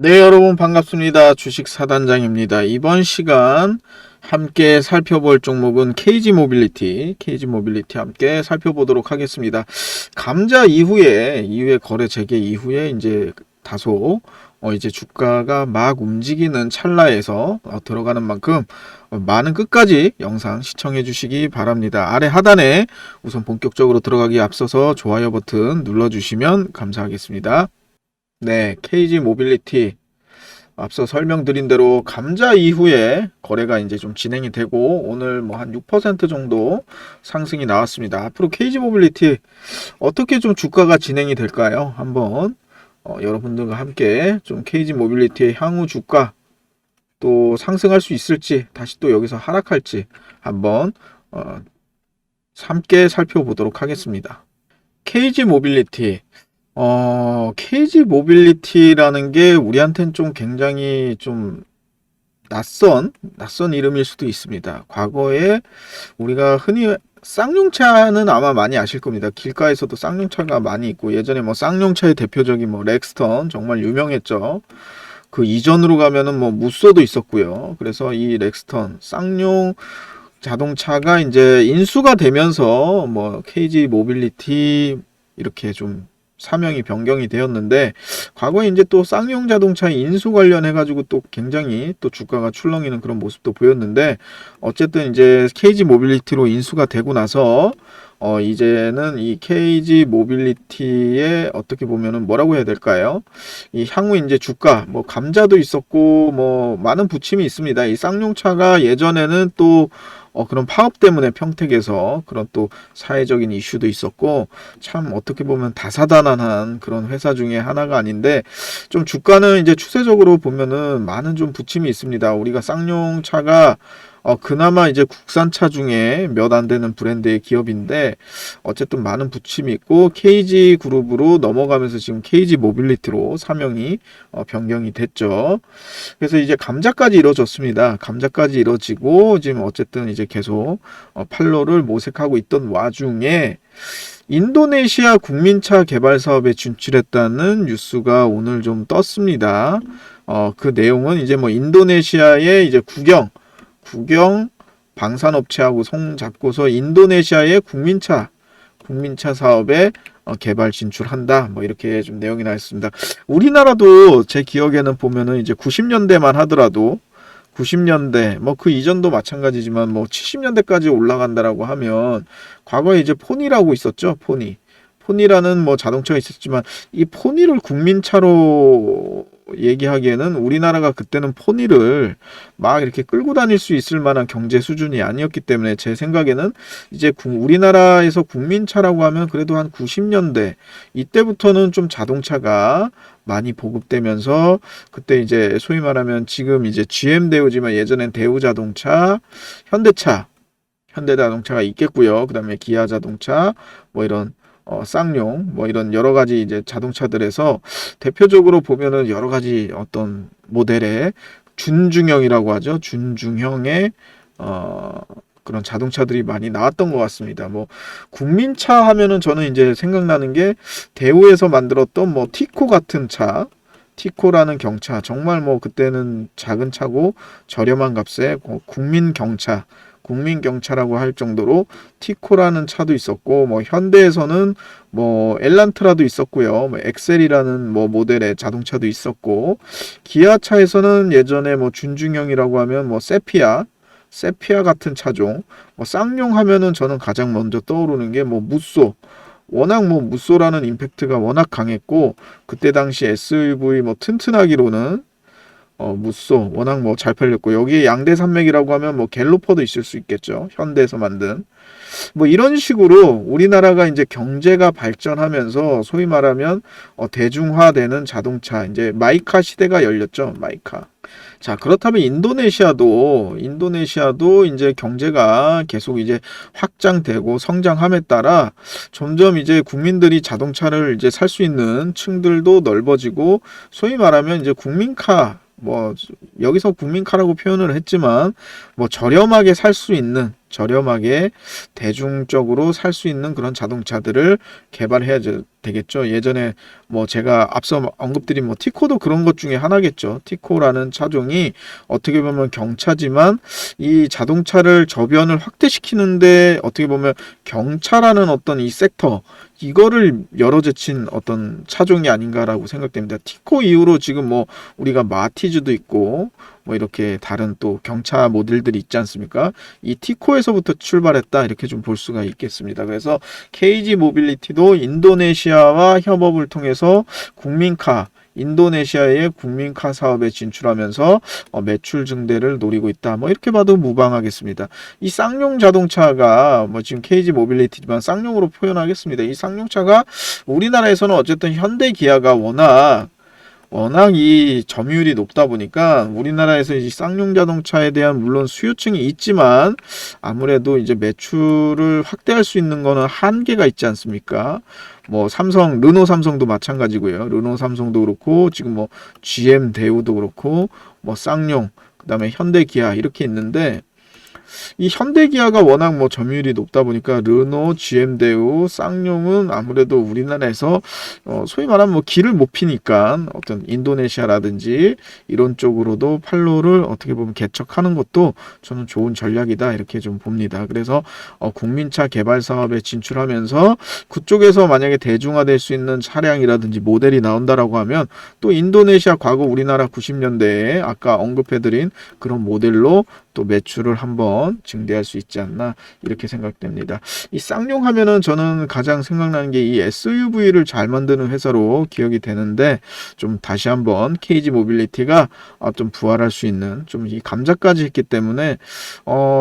네, 여러분 반갑습니다. 주식 사단장입니다. 이번 시간 함께 살펴볼 종목은 KG 모빌리티, 함께 살펴보도록 하겠습니다. 감자 이후에 거래 재개 이후에 이제 다소 이제 주가가 막 움직이는 찰나에서 들어가는 만큼 많은 끝까지 영상 시청해 주시기 바랍니다. 아래 하단에 우선 본격적으로 들어가기 앞서서 좋아요 버튼 눌러 주시면 감사하겠습니다. 네, KG 모빌리티 앞서 설명드린 대로 감자 이후에 거래가 이제 좀 진행이 되고 오늘 뭐 한 6% 정도 상승이 나왔습니다. 앞으로 KG 모빌리티 어떻게 좀 주가가 진행이 될까요? 한번 여러분들과 함께 좀 KG 모빌리티의 향후 주가 또 상승할 수 있을지 다시 또 여기서 하락할지 한번 함께 살펴보도록 하겠습니다. KG 모빌리티 KG 모빌리티라는 게 우리한테는 좀 굉장히 좀 낯선 이름일 수도 있습니다. 과거에 우리가 흔히 쌍용차는 아마 많이 아실 겁니다. 길가에서도 쌍용차가 많이 있고 예전에 뭐 쌍용차의 대표적인 뭐 렉스턴 정말 유명했죠. 그 이전으로 가면은 뭐 무쏘도 있었고요. 그래서 이 렉스턴 쌍용 자동차가 이제 인수가 되면서 뭐 KG 모빌리티 이렇게 좀 사명이 변경이 되었는데 과거에 이제 또 쌍용 자동차 인수 관련해 가지고 또 굉장히 또 주가가 출렁이는 그런 모습도 보였는데 어쨌든 이제 KG 모빌리티로 인수가 되고 나서 이제는 이 KG 모빌리티에 어떻게 보면은 뭐라고 해야 될까요? 이 향후 이제 주가 뭐 감자도 있었고 뭐 많은 부침이 있습니다. 이 쌍용차가 예전에는 또 그런 파업 때문에 평택에서 그런 또 사회적인 이슈도 있었고 참 어떻게 보면 다사다난한 그런 회사 중에 하나가 아닌데 좀 주가는 이제 추세적으로 보면은 많은 좀 부침이 있습니다. 우리가 쌍용차가 그나마 이제 국산차 중에 몇 안 되는 브랜드의 기업인데 어쨌든 많은 부침이 있고 KG 그룹으로 넘어가면서 지금 KG 모빌리티로 사명이 변경이 됐죠. 그래서 이제 감자까지 이루어졌습니다. 감자까지 이루어지고 지금 어쨌든 이제 계속 판로를 모색하고 있던 와중에 인도네시아 국민차 개발 사업에 진출했다는 뉴스가 오늘 좀 떴습니다. 그 내용은 이제 뭐 인도네시아의 이제 국영 방산업체하고 손 잡고서 인도네시아의 국민차 사업에 개발 진출한다. 뭐 이렇게 좀 내용이 나 있습니다. 우리나라도 제 기억에는 보면은 이제 90년대만 하더라도 90년대 뭐 그 이전도 마찬가지지만 뭐 70년대까지 올라간다라고 하면 과거에 이제 포니라고 있었죠. 포니라는 뭐 자동차가 있었지만 이 포니를 국민차로 얘기하기에는 우리나라가 그때는 포니를 막 이렇게 끌고 다닐 수 있을 만한 경제 수준이 아니었기 때문에 제 생각에는 이제 우리나라에서 국민차라고 하면 그래도 한 90년대 이때부터는 좀 자동차가 많이 보급되면서 그때 이제 소위 말하면 지금 이제 GM 대우지만 예전엔 대우자동차, 현대자동차가 있겠고요. 그다음에 기아자동차 뭐 이런 쌍용 뭐 이런 여러 가지 이제 자동차들에서 대표적으로 보면은 여러 가지 어떤 모델의 준중형이라고 하죠. 준중형의 그런 자동차들이 많이 나왔던 것 같습니다. 뭐 국민차 하면은 저는 이제 생각나는 게 대우에서 만들었던 뭐 티코 같은 차, 티코라는 경차 정말 뭐 그때는 작은 차고 저렴한 값에 국민경차라고 할 정도로 티코라는 차도 있었고 뭐 현대에서는 뭐 엘란트라도 있었고요. 뭐 엑셀이라는 뭐 모델의 자동차도 있었고 기아차에서는 예전에 뭐 준중형이라고 하면 뭐 세피아 같은 차종 뭐 쌍용 하면은 저는 가장 먼저 떠오르는 게 뭐 무쏘 워낙 뭐 무쏘라는 임팩트가 워낙 강했고 그때 당시 SUV 뭐 튼튼하기로는 무쏘 워낙 뭐 잘 팔렸고 여기에 양대 산맥이라고 하면 뭐 갤로퍼도 있을 수 있겠죠. 현대에서 만든 뭐 이런 식으로 우리나라가 이제 경제가 발전하면서 소위 말하면 대중화되는 자동차 이제 마이카 시대가 열렸죠. 마이카. 자, 그렇다면 인도네시아도 이제 경제가 계속 이제 확장되고 성장함에 따라 점점 이제 국민들이 자동차를 이제 살 수 있는 층들도 넓어지고 소위 말하면 이제 국민카 뭐 여기서 국민카라고 표현을 했지만 뭐 저렴하게 살 수 있는 저렴하게 대중적으로 살 수 있는 그런 자동차들을 개발해야 되겠죠. 예전에 뭐 제가 앞서 언급드린 뭐 티코도 그런 것 중에 하나겠죠. 티코라는 차종이 어떻게 보면 경차지만 이 자동차를 저변을 확대시키는데 어떻게 보면 경차라는 어떤 이 섹터 이거를 열어제친 어떤 차종이 아닌가라고 생각됩니다. 티코 이후로 지금 뭐 우리가 마티즈도 있고 뭐 이렇게 다른 또 경차 모델들이 있지 않습니까? 이 티코에서부터 출발했다 이렇게 좀 볼 수가 있겠습니다. 그래서 KG 모빌리티도 인도네시아와 협업을 통해서 국민카 인도네시아의 국민카 사업에 진출하면서 매출 증대를 노리고 있다. 뭐 이렇게 봐도 무방하겠습니다. 이 쌍용 자동차가 뭐 지금 KG 모빌리티지만 쌍용으로 표현하겠습니다. 이 쌍용차가 우리나라에서는 어쨌든 현대 기아가 워낙 이 점유율이 높다 보니까 우리나라에서 이 쌍용 자동차에 대한 물론 수요층이 있지만 아무래도 이제 매출을 확대할 수 있는 거는 한계가 있지 않습니까? 뭐 삼성, 르노 삼성도 마찬가지고요. 르노 삼성도 그렇고 지금 뭐 GM 대우도 그렇고 뭐 쌍용, 그다음에 현대 기아 이렇게 있는데 이 현대기아가 워낙 뭐 점유율이 높다 보니까 르노, GM대우, 쌍용은 아무래도 우리나라에서 소위 말하면 뭐 길을 못 피니까 어떤 인도네시아라든지 이런 쪽으로도 판로를 어떻게 보면 개척하는 것도 저는 좋은 전략이다 이렇게 좀 봅니다. 그래서 국민차 개발 사업에 진출하면서 그쪽에서 만약에 대중화될 수 있는 차량이라든지 모델이 나온다라고 하면 또 인도네시아 과거 우리나라 90년대에 아까 언급해드린 그런 모델로 또 매출을 한번 증대할 수 있지 않나 이렇게 생각됩니다. 이 쌍용 하면은 저는 가장 생각나는 게 이 SUV를 잘 만드는 회사로 기억이 되는데 좀 다시 한번 KG 모빌리티가 좀 부활할 수 있는 좀 이 감자까지 했기 때문에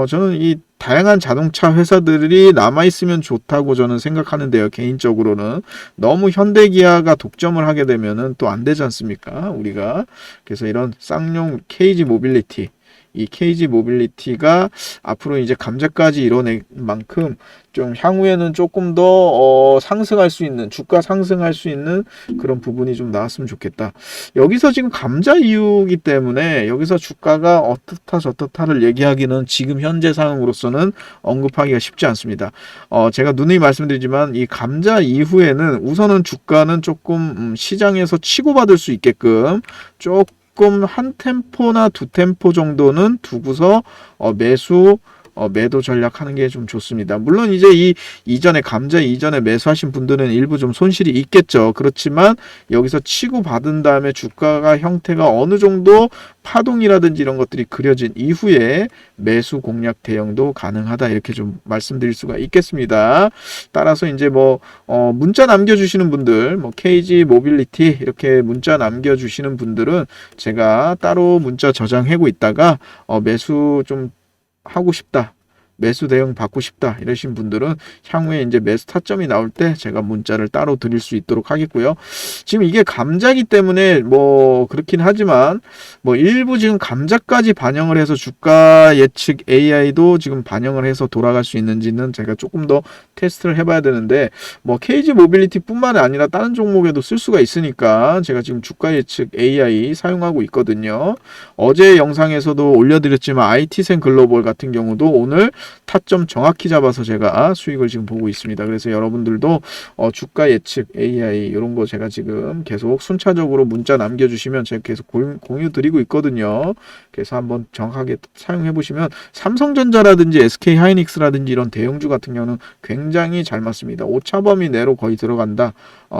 저는 이 다양한 자동차 회사들이 남아있으면 좋다고 저는 생각하는데요. 개인적으로는 너무 현대기아가 독점을 하게 되면은 또 안 되지 않습니까? 우리가 그래서 이런 쌍용 KG 모빌리티 이 KG 모빌리티가 앞으로 이제 감자까지 이뤄낼 만큼 좀 향후에는 조금 더 상승할 수 있는 주가 상승할 수 있는 그런 부분이 좀 나왔으면 좋겠다. 여기서 지금 감자 이유이기 때문에 여기서 주가가 어떻다 저떻다를 얘기하기는 지금 현재 상황으로서는 언급하기가 쉽지 않습니다. 제가 누누이 말씀드리지만 이 감자 이후에는 우선은 주가는 조금 시장에서 치고받을 수 있게끔 조금 한 템포나 두 템포 정도는 두고서 매도 전략하는 게 좀 좋습니다. 물론 이제 이전에 감자 이전에 매수하신 분들은 일부 좀 손실이 있겠죠. 그렇지만 여기서 치고 받은 다음에 주가가 형태가 어느 정도 파동이라든지 이런 것들이 그려진 이후에 매수 공략 대응도 가능하다 이렇게 좀 말씀드릴 수가 있겠습니다. 따라서 이제 문자 남겨주시는 분들 KG 모빌리티 이렇게 문자 남겨주시는 분들은 제가 따로 문자 저장하고 있다가 매수 좀 하고 싶다. 매수 대응 받고 싶다 이러신 분들은 향후에 이제 매수 타점이 나올 때 제가 문자를 따로 드릴 수 있도록 하겠고요. 지금 이게 감자기 때문에 그렇긴 하지만 일부 지금 감자까지 반영을 해서 주가 예측 AI도 지금 반영을 해서 돌아갈 수 있는지는 제가 조금 더 테스트를 해봐야 되는데 KG 모빌리티 뿐만 아니라 다른 종목에도 쓸 수가 있으니까 제가 지금 주가 예측 AI 사용하고 있거든요. 어제 영상에서도 올려드렸지만 IT센 글로벌 같은 경우도 오늘 타점 정확히 잡아서 제가 수익을 지금 보고 있습니다. 그래서 여러분들도 주가 예측 AI 이런 거 제가 지금 계속 순차적으로 문자 남겨주시면 제가 계속 공유 드리고 있거든요. 그래서 한번 정확하게 사용해 보시면 삼성전자라든지 SK하이닉스라든지 이런 대형주 같은 경우는 굉장히 잘 맞습니다. 오차범위 내로 거의 들어간다.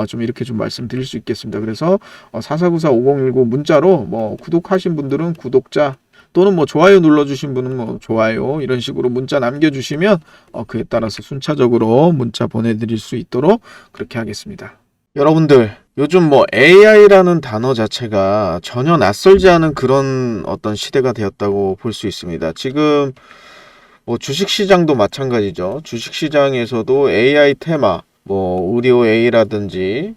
좀 이렇게 좀 말씀드릴 수 있겠습니다. 그래서 4494-5019 문자로 구독하신 분들은 구독자 또는 좋아요 눌러주신 분은 좋아요 이런 식으로 문자 남겨주시면 그에 따라서 순차적으로 문자 보내드릴 수 있도록 그렇게 하겠습니다. 여러분들 요즘 AI라는 단어 자체가 전혀 낯설지 않은 그런 어떤 시대가 되었다고 볼 수 있습니다. 지금 주식시장도 마찬가지죠. 주식시장에서도 AI 테마 의료 A라든지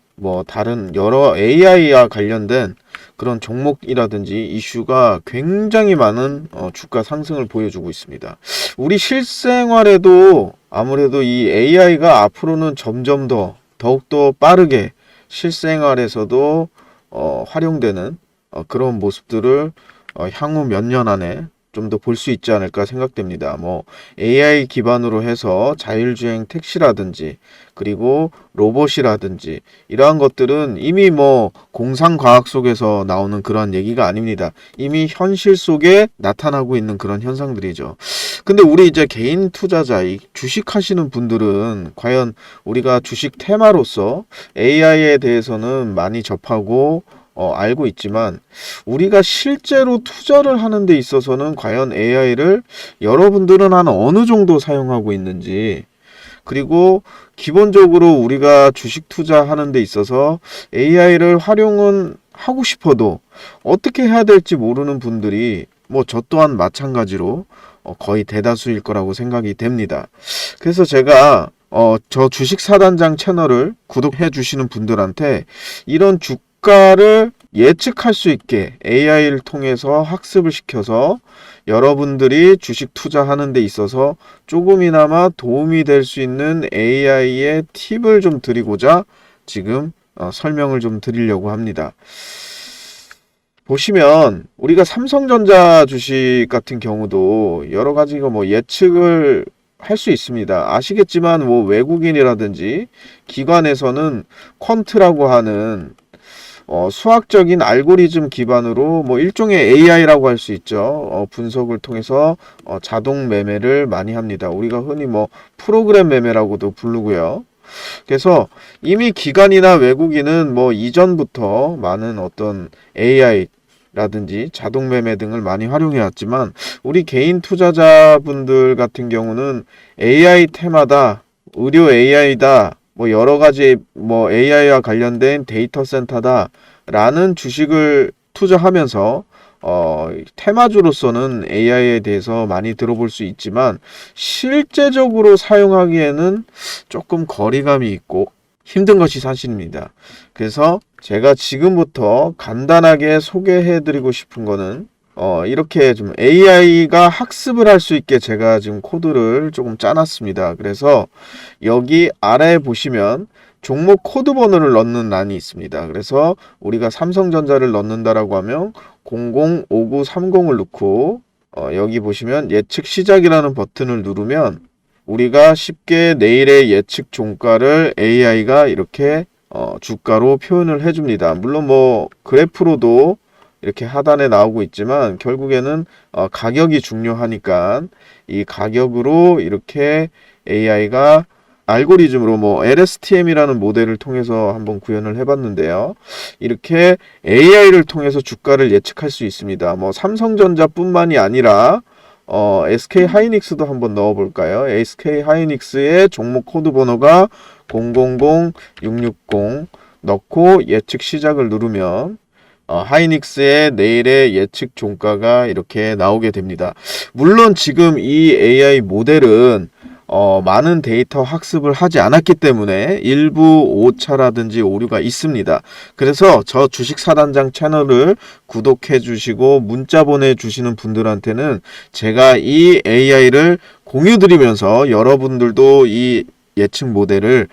다른 여러 AI와 관련된 그런 종목이라든지 이슈가 굉장히 많은 주가 상승을 보여주고 있습니다. 우리 실생활에도 아무래도 이 AI가 앞으로는 점점 더욱더 빠르게 실생활에서도 활용되는 그런 모습들을 향후 몇 년 안에 좀 더 볼 수 있지 않을까 생각됩니다. 뭐 AI 기반으로 해서 자율주행 택시라든지 그리고 로봇이라든지 이러한 것들은 이미 뭐 공상과학 속에서 나오는 그런 얘기가 아닙니다. 이미 현실 속에 나타나고 있는 그런 현상들이죠. 근데 우리 이제 개인 투자자, 이 주식 하시는 분들은 과연 우리가 주식 테마로서 AI에 대해서는 많이 접하고 알고 있지만 우리가 실제로 투자를 하는 데 있어서는 과연 AI를 여러분들은 한 어느 정도 사용하고 있는지, 그리고 기본적으로 우리가 주식 투자하는 데 있어서 AI를 활용은 하고 싶어도 어떻게 해야 될지 모르는 분들이 뭐 저 또한 마찬가지로 거의 대다수일 거라고 생각이 됩니다. 그래서 제가 저 주식 사단장 채널을 구독해 주시는 분들한테 이런 주가를 예측할 수 있게 AI를 통해서 학습을 시켜서 여러분들이 주식 투자하는 데 있어서 조금이나마 도움이 될 수 있는 AI의 팁을 좀 드리고자 지금 설명을 좀 드리려고 합니다. 보시면 우리가 삼성전자 주식 같은 경우도 여러 가지가 뭐 예측을 할 수 있습니다. 아시겠지만 뭐 외국인이라든지 기관에서는 퀀트라고 하는 수학적인 알고리즘 기반으로 뭐 일종의 AI라고 할 수 있죠. 분석을 통해서 자동 매매를 많이 합니다. 우리가 흔히 뭐 프로그램 매매라고도 부르고요. 그래서 이미 기관이나 외국인은 뭐 이전부터 많은 어떤 AI 라든지 자동 매매 등을 많이 활용해 왔지만 우리 개인 투자자분들 같은 경우는 AI 테마다, 의료 AI다, 뭐 여러 가지 뭐 AI와 관련된 데이터 센터다 라는 주식을 투자하면서 테마주로서는 AI에 대해서 많이 들어볼 수 있지만 실제적으로 사용하기에는 조금 거리감이 있고 힘든 것이 사실입니다. 그래서 제가 지금부터 간단하게 소개해 드리고 싶은 거는 이렇게 좀 AI가 학습을 할 수 있게 제가 지금 코드를 조금 짜놨습니다. 그래서 여기 아래에 보시면 종목 코드 번호를 넣는 란이 있습니다. 그래서 우리가 삼성전자를 넣는다라고 하면 005930을 넣고 여기 보시면 예측 시작이라는 버튼을 누르면 우리가 쉽게 내일의 예측 종가를 AI가 이렇게 주가로 표현을 해줍니다. 물론 뭐 그래프로도 이렇게 하단에 나오고 있지만 결국에는 가격이 중요하니까 이 가격으로 이렇게 AI가 알고리즘으로 뭐 LSTM이라는 모델을 통해서 한번 구현을 해봤는데요. 이렇게 AI를 통해서 주가를 예측할 수 있습니다. 뭐 삼성전자뿐만이 아니라 SK 하이닉스도 한번 넣어볼까요? SK 하이닉스의 종목 코드 번호가 000660 넣고 예측 시작을 누르면 하이닉스의 내일의 예측 종가가 이렇게 나오게 됩니다. 물론 지금 이 AI 모델은 많은 데이터 학습을 하지 않았기 때문에 일부 오차라든지 오류가 있습니다. 그래서 저 주식 사단장 채널을 구독해 주시고 문자 보내 주시는 분들한테는 제가 이 AI를 공유 드리면서 여러분들도 이 예측 모델을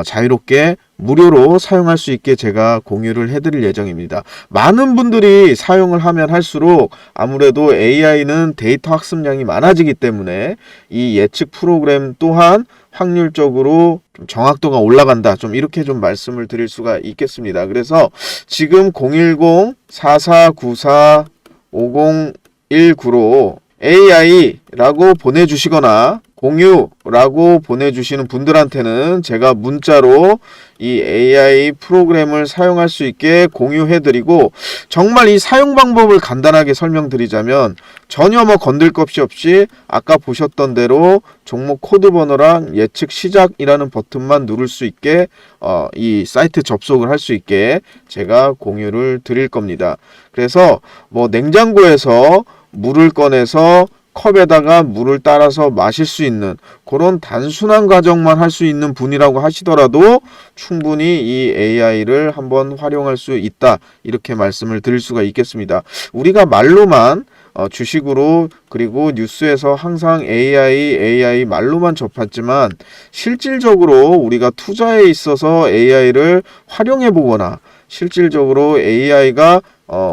자유롭게 무료로 사용할 수 있게 제가 공유를 해드릴 예정입니다. 많은 분들이 사용을 하면 할수록 아무래도 AI는 데이터 학습량이 많아지기 때문에 이 예측 프로그램 또한 확률적으로 좀 정확도가 올라간다. 좀 이렇게 좀 말씀을 드릴 수가 있겠습니다. 그래서 지금 010-4494-5019로 AI라고 보내주시거나 공유라고 보내주시는 분들한테는 제가 문자로 이 AI 프로그램을 사용할 수 있게 공유해드리고, 정말 이 사용 방법을 간단하게 설명드리자면 전혀 뭐 건들 것 없이 아까 보셨던 대로 종목 코드 번호랑 예측 시작이라는 버튼만 누를 수 있게 이 사이트 접속을 할 수 있게 제가 공유를 드릴 겁니다. 그래서 뭐 냉장고에서 물을 꺼내서 컵에다가 물을 따라서 마실 수 있는 그런 단순한 과정만 할 수 있는 분이라고 하시더라도 충분히 이 AI를 한번 활용할 수 있다, 이렇게 말씀을 드릴 수가 있겠습니다. 우리가 말로만 주식으로 그리고 뉴스에서 항상 AI 말로만 접했지만 실질적으로 우리가 투자에 있어서 AI를 활용해 보거나 실질적으로 AI가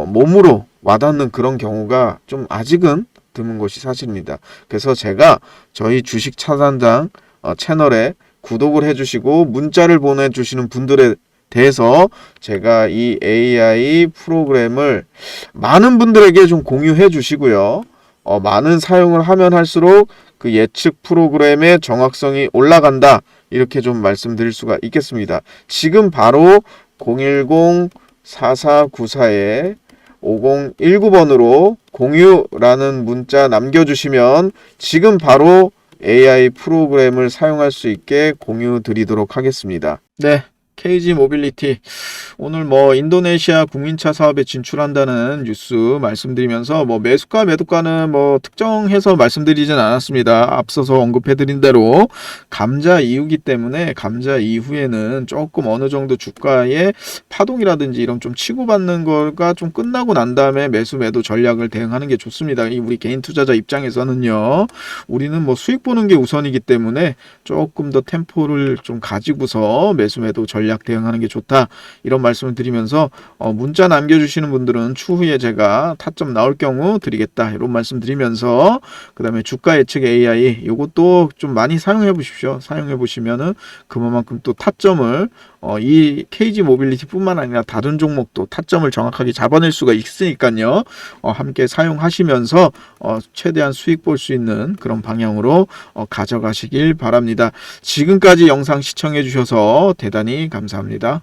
몸으로 와닿는 그런 경우가 좀 아직은 드문 것이 사실입니다. 그래서 제가 저희 주식 차단장 채널에 구독을 해주시고 문자를 보내주시는 분들에 대해서 제가 이 AI 프로그램을 많은 분들에게 좀 공유해 주시고요. 많은 사용을 하면 할수록 그 예측 프로그램의 정확성이 올라간다. 이렇게 좀 말씀드릴 수가 있겠습니다. 지금 바로 010-4494에 5019번으로 공유라는 문자 남겨주시면 지금 바로 AI 프로그램을 사용할 수 있게 공유 드리도록 하겠습니다. 네. KG 모빌리티 오늘 뭐 인도네시아 국민차 사업에 진출한다는 뉴스 말씀드리면서 뭐 매수가 매도가는 뭐 특정해서 말씀드리진 않았습니다. 앞서서 언급해드린 대로 감자 이후기 때문에 감자 이후에는 조금 어느 정도 주가의 파동이라든지 이런 좀 치고받는 거가 좀 끝나고 난 다음에 매수 매도 전략을 대응하는 게 좋습니다. 우리 개인 투자자 입장에서는요. 우리는 뭐 수익 보는 게 우선이기 때문에 조금 더 템포를 좀 가지고서 매수 매도 전략 대응하는 게 좋다. 이런 말씀을 드리면서 문자 남겨주시는 분들은 추후에 제가 타점 나올 경우 드리겠다. 이런 말씀 드리면서 그 다음에 주가 예측 AI 이것도 좀 많이 사용해 보십시오. 사용해 보시면은 그만큼 또 타점을 이 KG 모빌리티 뿐만 아니라 다른 종목도 타점을 정확하게 잡아낼 수가 있으니까요. 함께 사용하시면서 최대한 수익 볼 수 있는 그런 방향으로 가져가시길 바랍니다. 지금까지 영상 시청해 주셔서 대단히 감사합니다.